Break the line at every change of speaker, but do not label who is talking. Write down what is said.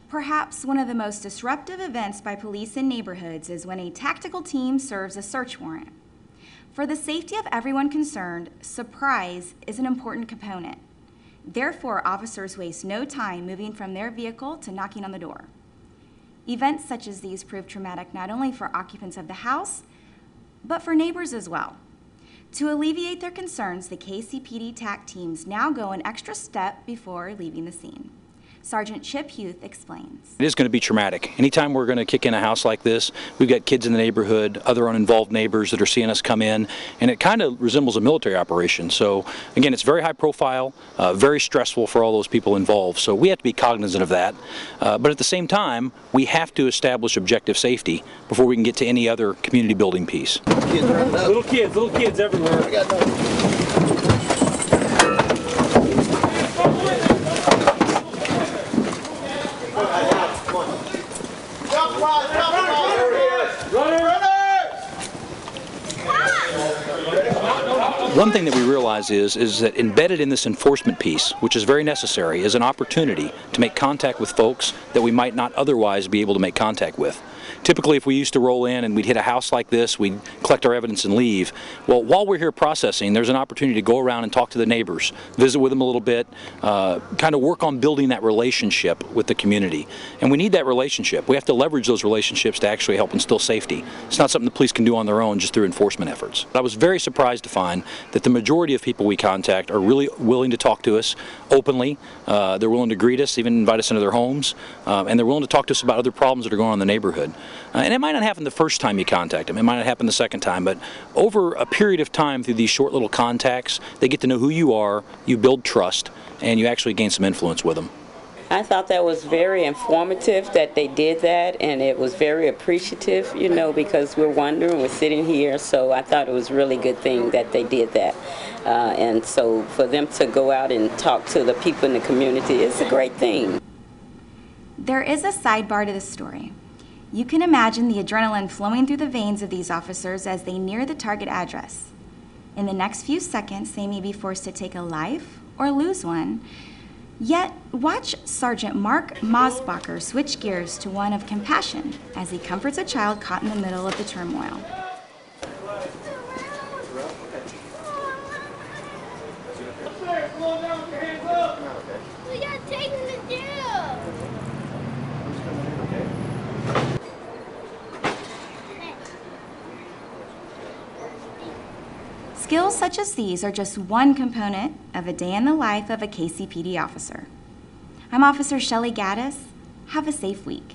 Perhaps one of the most disruptive events by police in neighborhoods is when a tactical team serves a search warrant. For the safety of everyone concerned, surprise is an important component. Therefore, officers waste no time moving from their vehicle to knocking on the door. Events such as these prove traumatic not only for occupants of the house, but for neighbors as well. To alleviate their concerns, the KCPD Tac teams now go an extra step before leaving the scene. Sergeant Chip Huth explains.
It is going to be traumatic. Anytime we're going to kick in a house like this, we've got kids in the neighborhood, other uninvolved neighbors that are seeing us come in, and it kind of resembles a military operation. So again, it's very high profile, very stressful for all those people involved. So we have to be cognizant of that. But at the same time, we have to establish objective safety before we can get to any other community building piece.
Little kids everywhere. I got
One thing that we realize is that embedded in this enforcement piece, which is very necessary, is an opportunity to make contact with folks that we might not otherwise be able to make contact with. Typically, if we used to roll in and we'd hit a house like this, we'd collect our evidence and leave. Well, while we're here processing, there's an opportunity to go around and talk to the neighbors, visit with them a little bit, kind of work on building that relationship with the community. And we need that relationship. We have to leverage those relationships to actually help instill safety. It's not something the police can do on their own just through enforcement efforts. I was very surprised to find that the majority of people we contact are really willing to talk to us openly. They're willing to greet us, even invite us into their homes, and they're willing to talk to us about other problems that are going on in the neighborhood. And it might not happen the first time you contact them, it might not happen the second time, but over a period of time through these short little contacts, they get to know who you are, you build trust, and you actually gain some influence with them.
I thought that was very informative that they did that, and it was very appreciative, you know, because we're wondering, we're sitting here, so I thought it was a really good thing that they did that. And so for them to go out and talk to the people in the community, it's a great thing.
There is a sidebar to this story. You can imagine the adrenaline flowing through the veins of these officers as they near the target address. In the next few seconds, they may be forced to take a life or lose one. Yet, watch Sergeant Mark Mosbacher switch gears to one of compassion as he comforts a child caught in the middle of the turmoil. Skills such as these are just one component of a day in the life of a KCPD officer. I'm Officer Shelley Gaddis. Have a safe week.